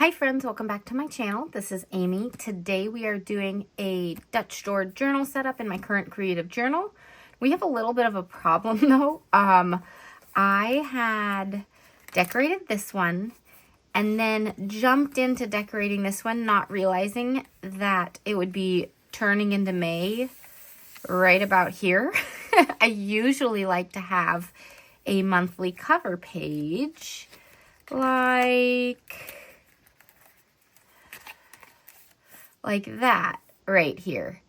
Hi friends, welcome back to my channel. This is Amy. Today we are doing a Dutch door journal setup in my current creative journal. We have a little bit of a problem though. I had decorated this one and then jumped into decorating this one, not realizing that it would be turning into May right about here. I usually like to have a monthly cover page like that right here,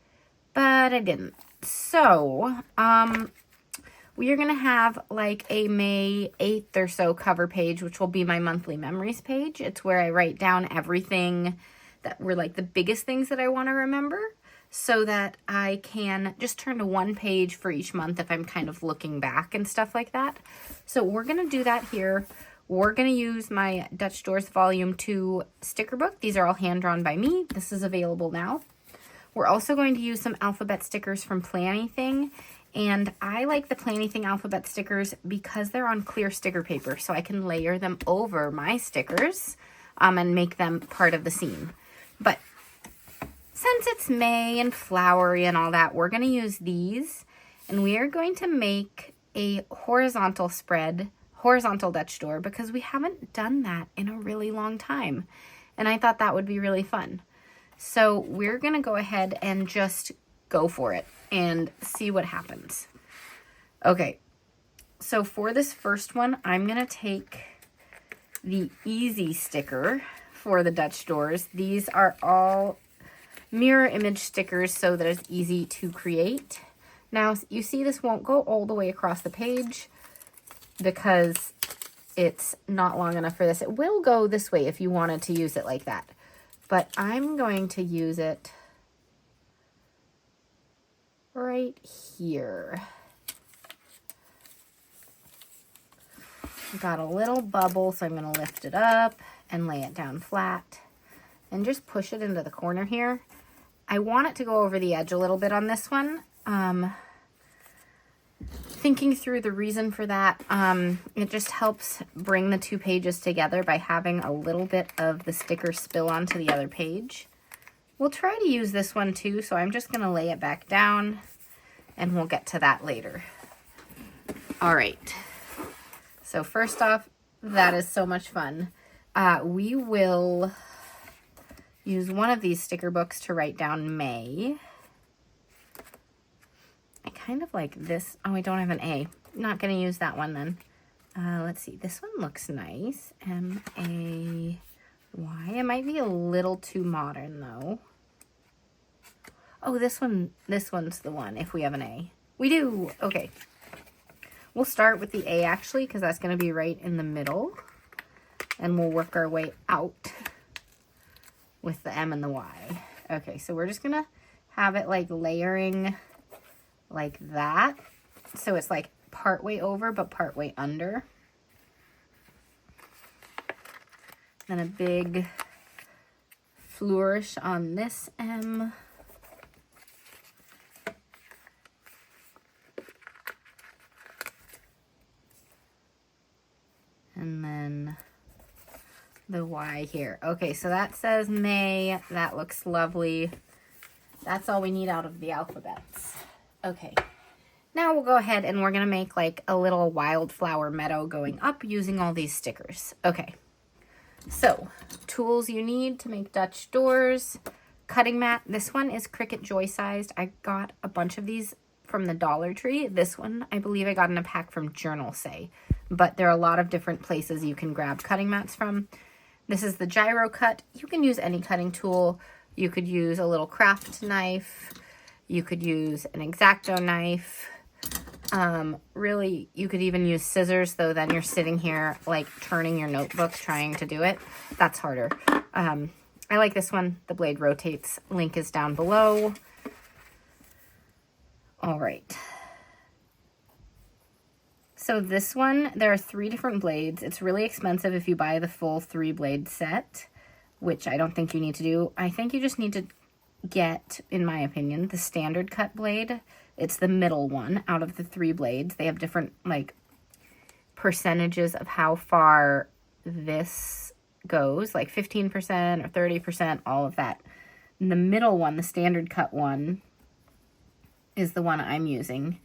but I didn't. So, we are going to have like a May 8th or so cover page, which will be my monthly memories page. It's where I write down everything that were like the biggest things that I want to remember so that I can just turn to one page for each month if I'm kind of looking back and stuff like that. So we're going to do that here. We're going to use my Dutch Doors Volume 2 sticker book. These are all hand-drawn by me. This is available now. We're also going to use some alphabet stickers from Planything. And I like the Planything alphabet stickers because they're on clear sticker paper, so I can layer them over my stickers and make them part of the scene. But since it's May and flowery and all that, we're going to use these. And we are going to make a horizontal Dutch door because we haven't done that in a really long time. And I thought that would be really fun. So we're going to go ahead and just go for it and see what happens. Okay, so for this first one, I'm going to take the easy sticker for the Dutch doors. These are all mirror image stickers so that it's easy to create. Now, you see this won't go all the way across the page because it's not long enough for this. It will go this way if you wanted to use it like that. But I'm going to use it right here. Got a little bubble, so I'm going to lift it up and lay it down flat and just push it into the corner here. I want it to go over the edge a little bit on this one. Thinking through the reason for that, it just helps bring the two pages together by having a little bit of the sticker spill onto the other page. We'll try to use this one too, so I'm just going to lay it back down and we'll get to that later. All right, so first off, that is so much fun. We will use one of these sticker books to write down May. I kind of like this. Oh, I don't have an A. Not going to use that one then. Let's see. This one looks nice. M-A-Y. It might be a little too modern though. Oh, this one's the one if we have an A. We do. Okay. We'll start with the A actually because that's going to be right in the middle. And we'll work our way out with the M and the Y. Okay, so we're just going to have it like layering like that. So it's like part way over, but part way under. Then a big flourish on this M. And then the Y here. Okay, so that says May. That looks lovely. That's all we need out of the alphabets. Okay, now we'll go ahead and we're going to make like a little wildflower meadow going up using all these stickers. Okay, so tools you need to make Dutch doors. Cutting mat. This one is Cricut Joy sized. I got a bunch of these from the Dollar Tree. This one, I believe I got in a pack from Journal Say. But there are a lot of different places you can grab cutting mats from. This is the gyro cut. You can use any cutting tool. You could use a little craft knife. You could use an X-Acto knife. Really, you could even use scissors, though then you're sitting here like turning your notebook trying to do it. That's harder. I like this one. The blade rotates. Link is down below. All right. So this one, there are 3 different blades. It's really expensive if you buy the full 3-blade set, which I don't think you need to do. I think you just need to get, in my opinion, the standard cut blade. It's the middle one out of the 3 blades. They have different like percentages of how far this goes, like 15% or 30%, all of that. And the middle one, the standard cut one, is the one I'm using.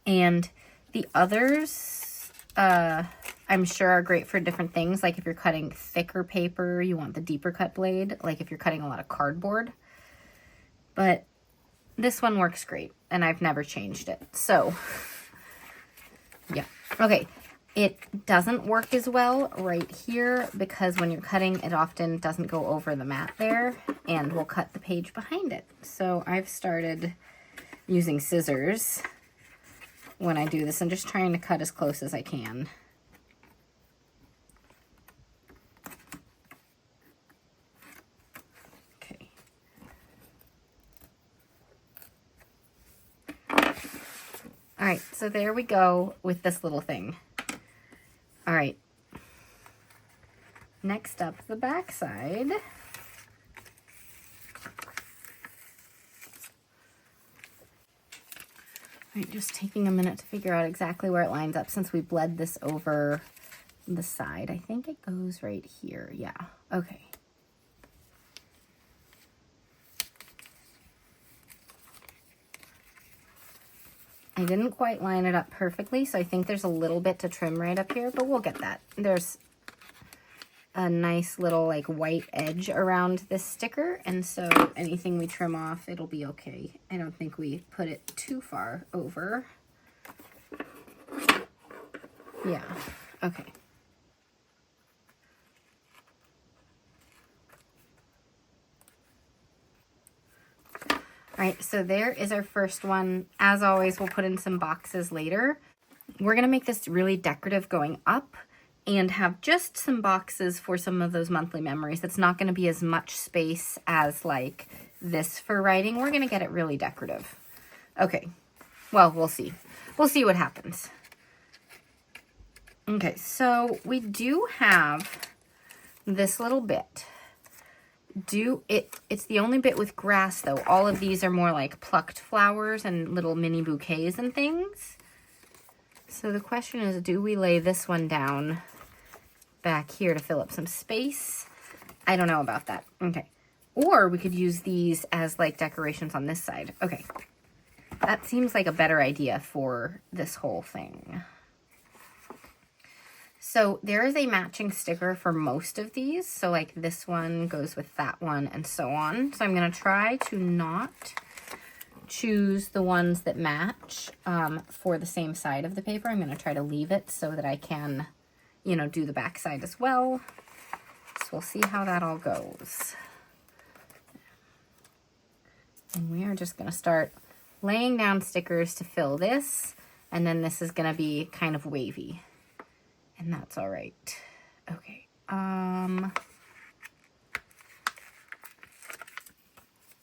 And the others, I'm sure are great for different things. Like if you're cutting thicker paper, you want the deeper cut blade. Like if you're cutting a lot of cardboard. But this one works great, and I've never changed it. So, yeah. Okay, it doesn't work as well right here because when you're cutting, it often doesn't go over the mat there, and we'll cut the page behind it. So I've started using scissors when I do this and just trying to cut as close as I can. Okay. All right, so there we go with this little thing. All right. Next up, the back side. All right, just taking a minute to figure out exactly where it lines up since we bled this over the side. I think it goes right here. Yeah, okay. I didn't quite line it up perfectly, so I think there's a little bit to trim right up here, but we'll get that. There's a nice little like white edge around this sticker, and so anything we trim off, it'll be okay. I don't think we put it too far over. Yeah, okay. All right, so there is our first one. As always, we'll put in some boxes later. We're gonna make this really decorative going up and have just some boxes for some of those monthly memories. It's not gonna be as much space as like this for writing. We're gonna get it really decorative. Okay, well, we'll see. We'll see what happens. Okay, so we do have this little bit. It's the only bit with grass though. All of these are more like plucked flowers and little mini bouquets and things. So the question is, do we lay this one down back here to fill up some space? I don't know about that. Okay. Or we could use these as like decorations on this side. Okay. That seems like a better idea for this whole thing. So there is a matching sticker for most of these. So like this one goes with that one and so on. So I'm going to try to not choose the ones that match for the same side of the paper. I'm going to try to leave it so that I can, you know, do the back side as well. So we'll see how that all goes. And we are just going to start laying down stickers to fill this. And then this is going to be kind of wavy. And that's all right. Okay.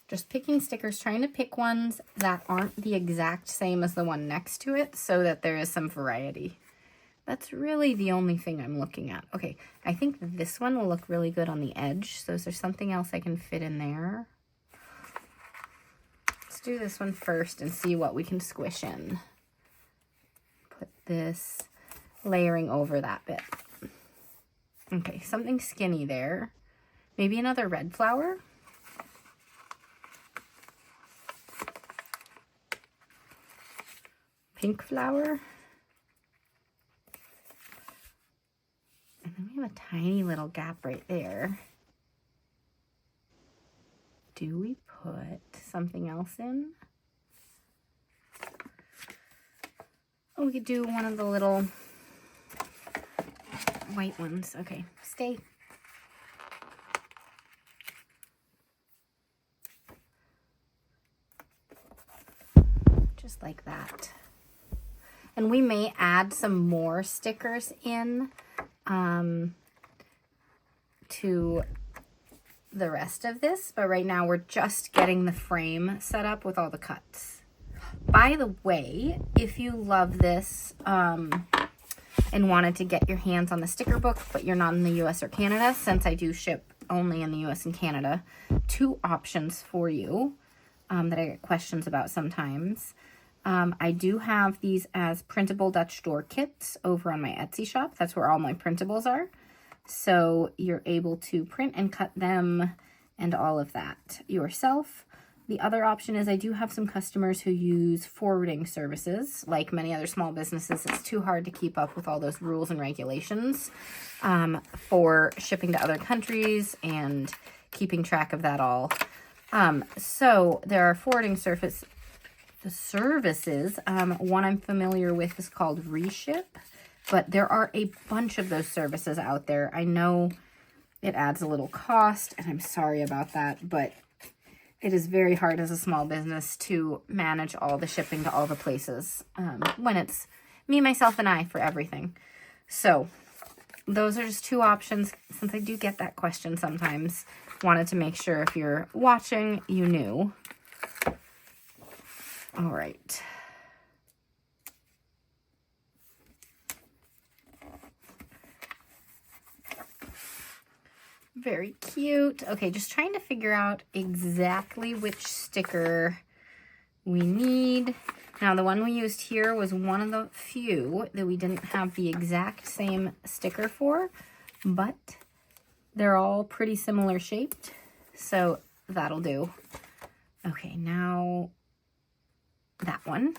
Just picking stickers, trying to pick ones that aren't the exact same as the one next to it so that there is some variety. That's really the only thing I'm looking at. Okay, I think this one will look really good on the edge. So is there something else I can fit in there? Let's do this one first and see what we can squish in. Put this layering over that bit. Okay, something skinny there. Maybe another red flower. Pink flower. And then we have a tiny little gap right there. Do we put something else in? Oh, we could do one of the little white ones. Okay, stay. Just like that. And we may add some more stickers in to the rest of this, but right now we're just getting the frame set up with all the cuts. By the way, if you love this and wanted to get your hands on the sticker book, but you're not in the US or Canada, since I do ship only in the US and Canada, 2 options for you that I get questions about sometimes. I do have these as printable Dutch door kits over on my Etsy shop. That's where all my printables are. So you're able to print and cut them and all of that yourself. The other option is I do have some customers who use forwarding services. Like many other small businesses, it's too hard to keep up with all those rules and regulations for shipping to other countries and keeping track of that all. So there are forwarding services. One I'm familiar with is called Reship, but there are a bunch of those services out there. I know it adds a little cost, and I'm sorry about that, but it is very hard as a small business to manage all the shipping to all the places when it's me, myself, and I for everything. So those are just two options. Since I do get that question sometimes, wanted to make sure if you're watching, you knew. All right. Very cute. Okay, just trying to figure out exactly which sticker we need. Now, the one we used here was one of the few that we didn't have the exact same sticker for, but they're all pretty similar shaped, so that'll do. Okay, now that one.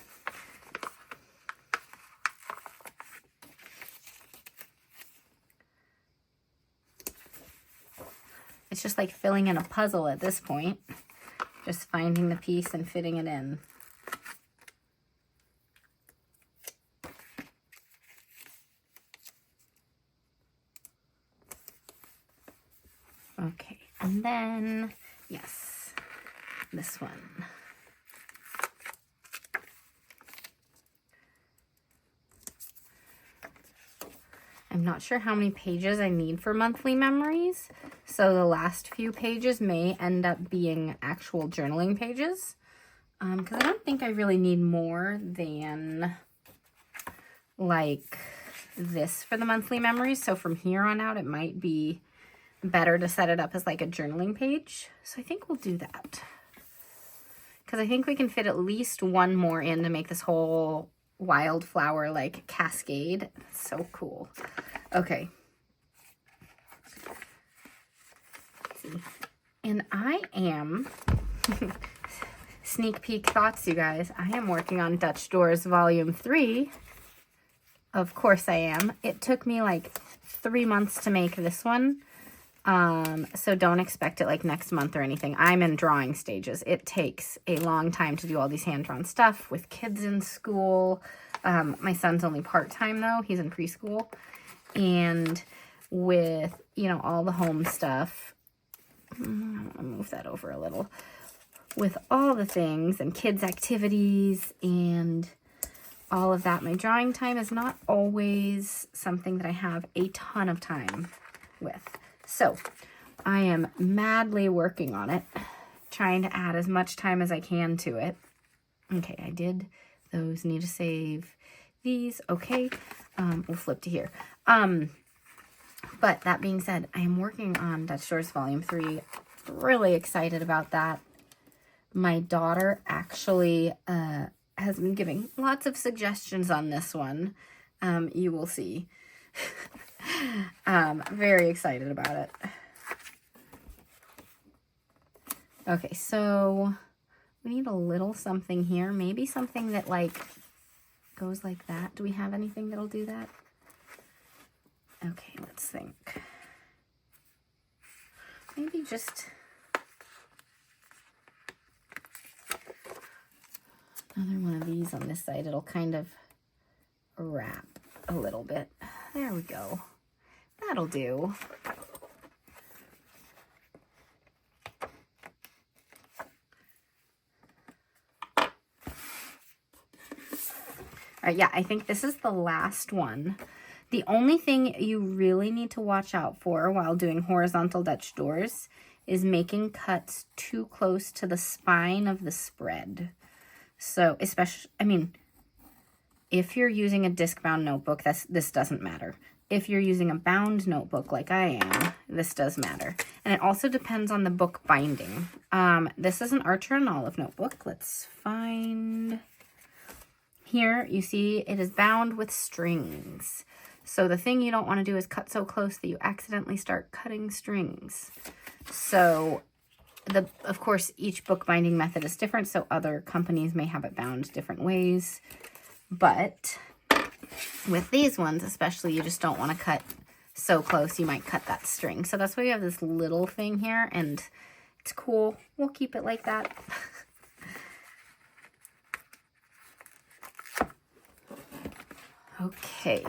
It's just like filling in a puzzle at this point. Just finding the piece and fitting it in. Okay, and then, yes, this one. I'm not sure how many pages I need for monthly memories, so the last few pages may end up being actual journaling pages, because I don't think I really need more than, like, this for the monthly memories. So from here on out, it might be better to set it up as, like, a journaling page. So I think we'll do that, because I think we can fit at least one more in to make this whole wildflower like cascade. So cool. Okay. Let's see. And I am sneak peek thoughts, you guys. I am working on Dutch Doors Volume 3. Of course I am. It took me like 3 months to make this one. So don't expect it like next month or anything. I'm in drawing stages. It takes a long time to do all these hand-drawn stuff with kids in school. My son's only part-time though. He's in preschool. And with, you know, all the home stuff. I'll move that over a little. With all the things and kids' activities and all of that, my drawing time is not always something that I have a ton of time with. So I am madly working on it, trying to add as much time as I can to it. Okay, I did those. Need to save these. Okay, we'll flip to here. But that being said, I am working on Dutch Doors Volume 3. Really excited about that. My daughter actually has been giving lots of suggestions on this one. You will see. Very excited about it. Okay, so we need a little something here. Maybe something that like goes like that. Do we have anything that'll do that? Okay, let's think. Maybe just another one of these on this side. It'll kind of wrap a little bit. There we go. That'll do. All right, yeah, I think this is the last one. The only thing you really need to watch out for while doing horizontal Dutch doors is making cuts too close to the spine of the spread. So, especially, I mean, if you're using a disc-bound notebook, this doesn't matter. If you're using a bound notebook like I am, this does matter. And it also depends on the book binding. This is an Archer and Olive notebook. Let's find... Here, you see it is bound with strings. So the thing you don't want to do is cut so close that you accidentally start cutting strings. So of course, each bookbinding method is different, so other companies may have it bound different ways. But with these ones, especially, you just don't want to cut so close, you might cut that string. So that's why we have this little thing here, and it's cool. We'll keep it like that. Okay.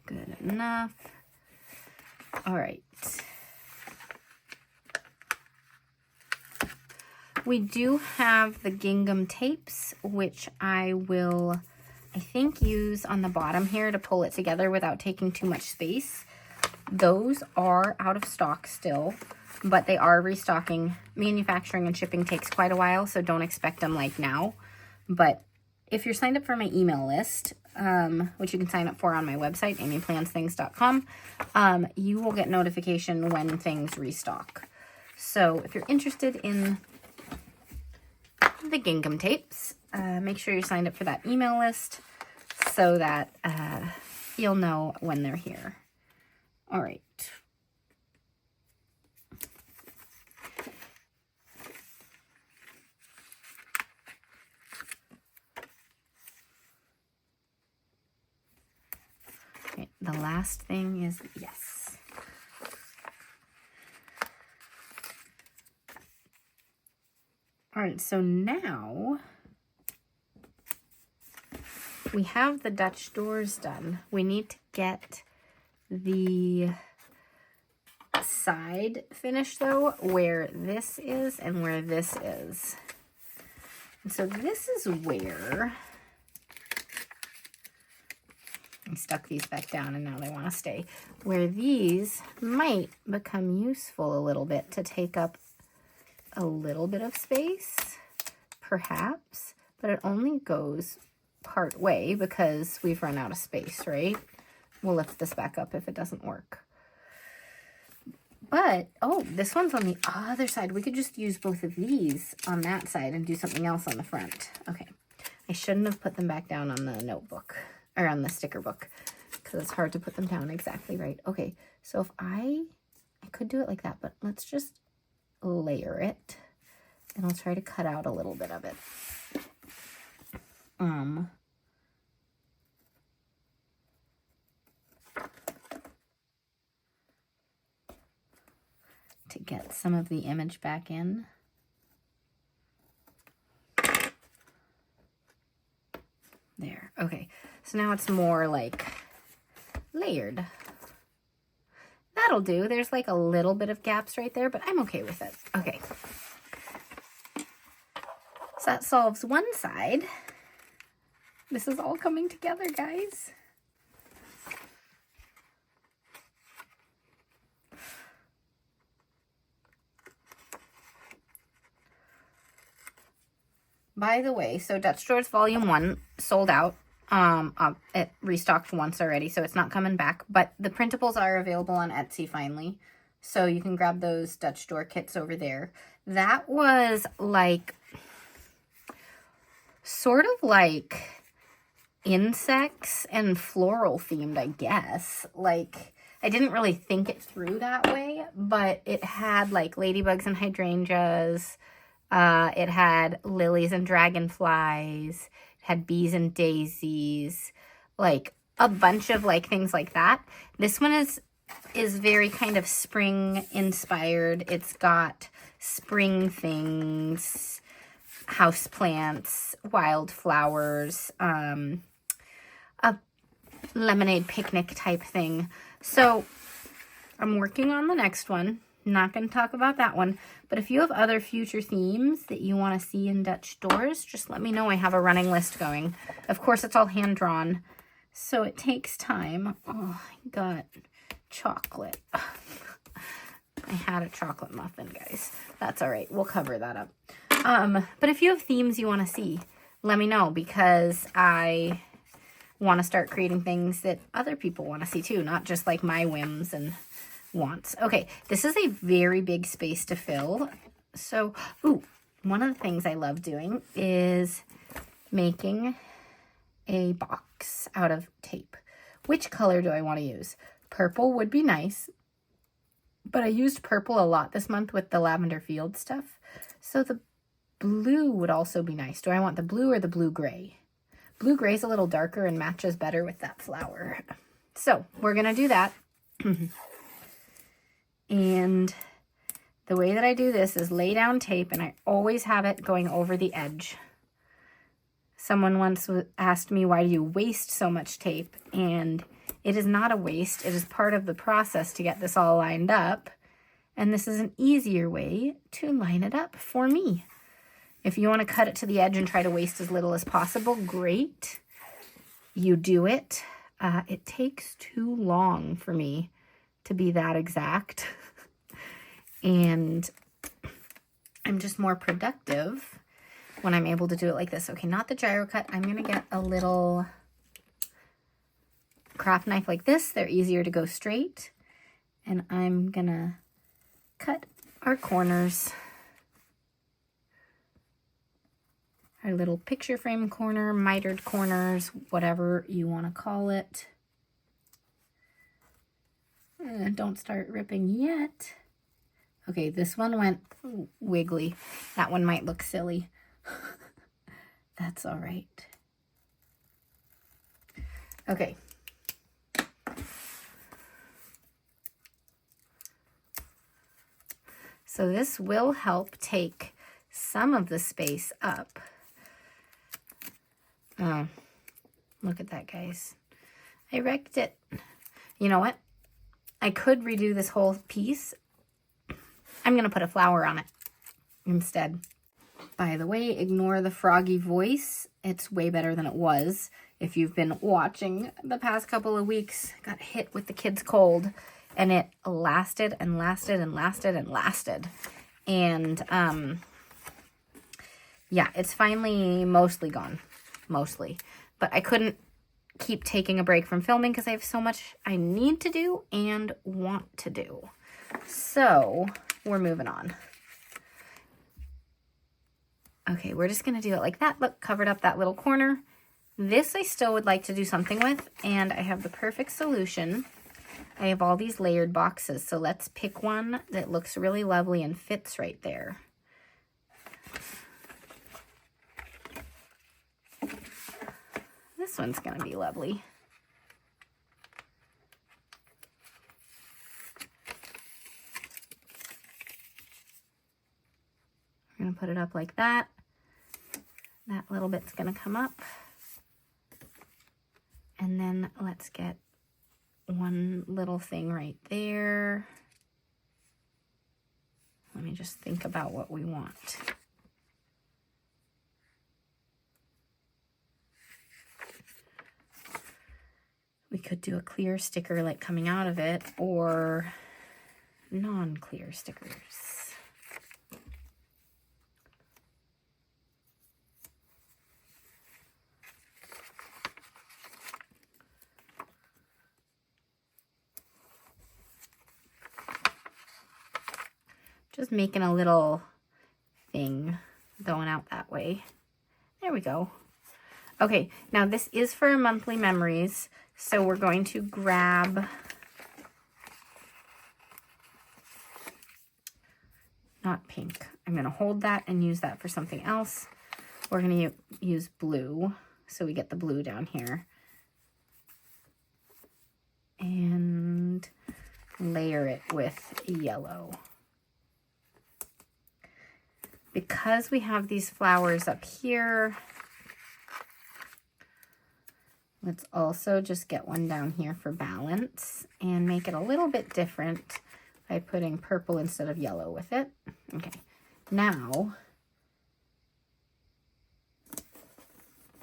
Good enough. All right. We do have the gingham tapes, which I will, I think, use on the bottom here to pull it together without taking too much space. Those are out of stock still, but they are restocking. Manufacturing and shipping takes quite a while, so don't expect them like now. But if you're signed up for my email list, which you can sign up for on my website, amyplansthings.com, you will get notification when things restock. So if you're interested in the gingham tapes, make sure you're signed up for that email list so that you'll know when they're here. All right. Okay, the last thing is, yes. All right, so now we have the Dutch doors done. We need to get the side finish though, where this is and where this is. And so this is where I stuck these back down and now they want to stay, where these might become useful a little bit to take up a little bit of space, perhaps, but it only goes part way because we've run out of space, right? We'll lift this back up if it doesn't work. But, oh, this one's on the other side. We could just use both of these on that side and do something else on the front. Okay, I shouldn't have put them back down on the notebook, or on the sticker book, because it's hard to put them down exactly right. Okay, so if I could do it like that, but let's just layer it, and I'll try to cut out a little bit of it. To get some of the image back in. There, okay. So now it's more like layered. That'll do. There's like a little bit of gaps right there, but I'm okay with it. Okay. So that solves one side. This is all coming together, guys. By the way, so Dutch Doors Volume 1 sold out. It restocked once already, so it's not coming back. But the printables are available on Etsy finally. So you can grab those Dutch door kits over there. That was like, sort of like insects and floral themed, I guess. Like, I didn't really think it through that way, but it had like ladybugs and hydrangeas. It had lilies and dragonflies. It had bees and daisies. Like a bunch of like things like that. This one is very kind of spring inspired. It's got spring things, house plants, wildflowers, a lemonade picnic type thing. So I'm working on the next one. Not going to talk about that one, but if you have other future themes that you want to see in Dutch doors, just let me know. I have a running list going. Of course, it's all hand drawn, so it takes time. Oh, I got chocolate. I had a chocolate muffin, guys. That's all right. We'll cover that up. But if you have themes you want to see, let me know, because I want to start creating things that other people want to see too, not just like my whims and wants. Okay, this is a very big space to fill. So, ooh, one of the things I love doing is making a box out of tape. Which color do I want to use? Purple would be nice, but I used purple a lot this month with the lavender field stuff. So the blue would also be nice. Do I want the blue or the blue-gray? Blue-gray is a little darker and matches better with that flower. So we're going to do that. And the way that I do this is lay down tape, and I always have it going over the edge. Someone once asked me, why do you waste so much tape? And it is not a waste. It is part of the process to get this all lined up. And this is an easier way to line it up for me. If you want to cut it to the edge and try to waste as little as possible, great. You do it. It takes too long for me to be that exact. And I'm just more productive when I'm able to do it like this. Okay, not the gyro cut. I'm going to get a little craft knife like this. They're easier to go straight. And I'm going to cut our corners. Our little picture frame corner, mitered corners, whatever you want to call it. Don't start ripping yet. Okay, this one went wiggly. That one might look silly. That's all right. Okay. So this will help take some of the space up. Oh, look at that, guys. I wrecked it. You know what? I could redo this whole piece. I'm going to put a flower on it instead. By the way, ignore the froggy voice. It's way better than it was. If you've been watching the past couple of weeks, I got hit with the kids' cold, and it lasted and lasted and lasted and lasted. And, yeah, it's finally mostly gone. Mostly. But I couldn't keep taking a break from filming because I have so much I need to do and want to do. So we're moving on. Okay, we're just going to do it like that. Look, covered up that little corner. This I still would like to do something with, and I have the perfect solution. I have all these layered boxes, so let's pick one that looks really lovely and fits right there. This one's going to be lovely. We're going to put it up like that. That little bit's going to come up. And then let's get one little thing right there. Let me just think about what we want. We could do a clear sticker like coming out of it, or non-clear stickers. Just making a little thing going out that way. There we go. Okay, now this is for monthly memories, so we're going to grab not pink. I'm going to hold that and use that for something else. We're going to use blue, so we get the blue down here. And layer it with yellow. Because we have these flowers up here, let's also just get one down here for balance and make it a little bit different by putting purple instead of yellow with it. Okay, now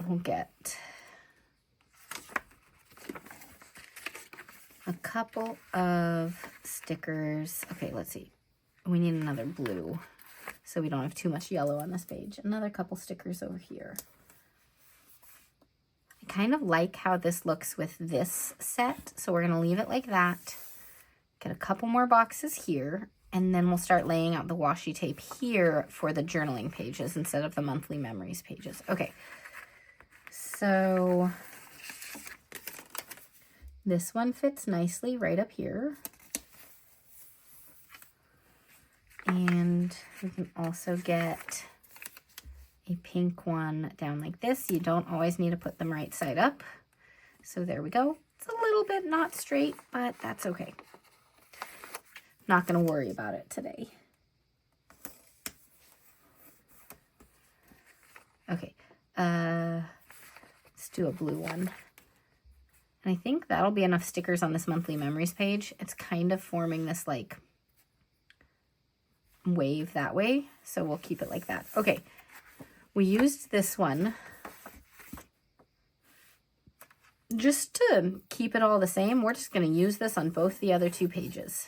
we'll get a couple of stickers. Okay, let's see. We need another blue so we don't have too much yellow on this page. Another couple stickers over here. I kind of like how this looks with this set, so we're going to leave it like that. Get a couple more boxes here, And then we'll start laying out the washi tape here for the journaling pages instead of the monthly memories pages. Okay, so this one fits nicely right up here. And we can also get a pink one down like this. You don't always need to put them right side up. So there we go. It's a little bit not straight, but that's okay. Not going to worry about it today. Okay, let's do a blue one. And I think that'll be enough stickers on this monthly memories page. It's kind of forming this like wave that way, so we'll keep it like that. Okay, we used this one just to keep it all the same. We're just going to use this on both the other two pages.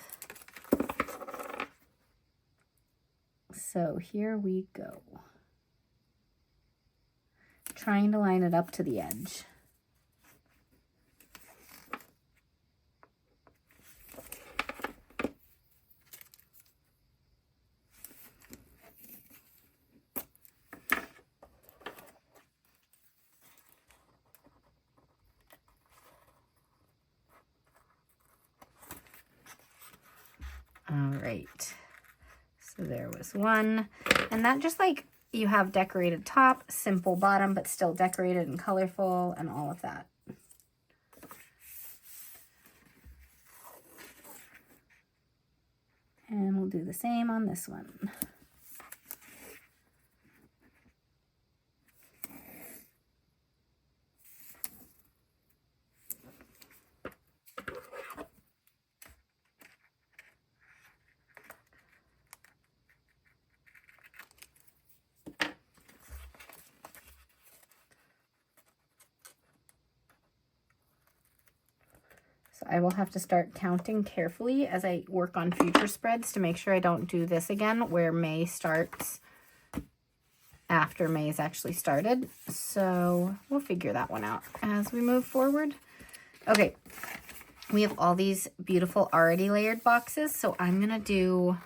So here we go. Trying to line it up to the edge. All right. So there was one, and that just like you have decorated top, simple bottom, but still decorated and colorful and all of that. And we'll do the same on this one. So I will have to start counting carefully as I work on future spreads to make sure I don't do this again where May starts after May's actually started. So we'll figure that one out as we move forward. Okay, we have all these beautiful already layered boxes. So I'm going to do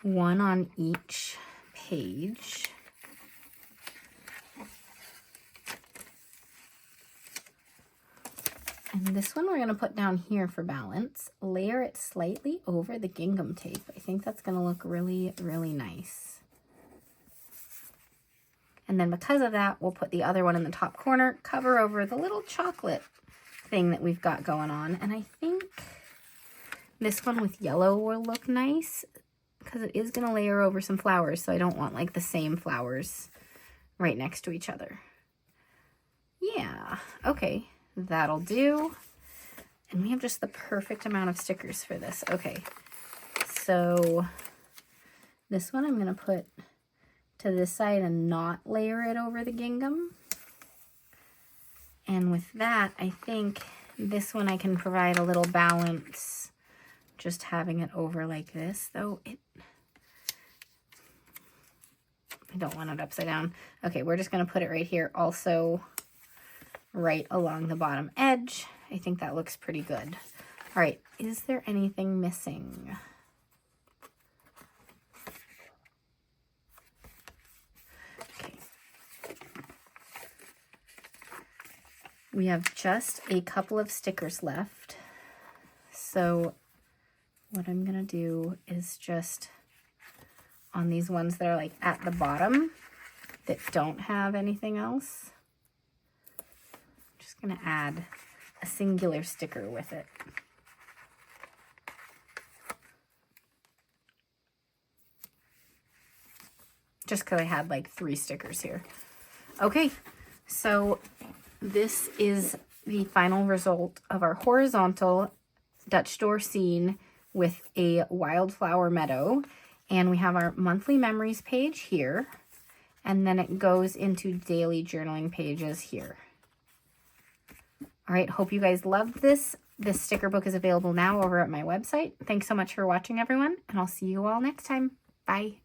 one on each page. And this one we're going to put down here for balance. Layer it slightly over the gingham tape. I think that's going to look really, really nice. And then because of that, we'll put the other one in the top corner, cover over the little chocolate thing that we've got going on. And I think this one with yellow will look nice because it is going to layer over some flowers. So I don't want like the same flowers right next to each other. Yeah, okay. That'll do. And we have just the perfect amount of stickers for this. Okay, so this one I'm going to put to this side and not layer it over the gingham. And with that, I think this one I can provide a little balance just having it over like this, though I don't want it upside down. Okay, we're just going to put it right here also right along the bottom edge. I think that looks pretty good. All right, is there anything missing? Okay. We have just a couple of stickers left. So what I'm gonna do is just on these ones that are like at the bottom that don't have anything else, going to add a singular sticker with it. Just because I had like 3 stickers here. Okay, so this is the final result of our horizontal Dutch door scene with a wildflower meadow. And we have our monthly memories page here. And then it goes into daily journaling pages here. All right, hope you guys loved this. This sticker book is available now over at my website. Thanks so much for watching, everyone, and I'll see you all next time. Bye.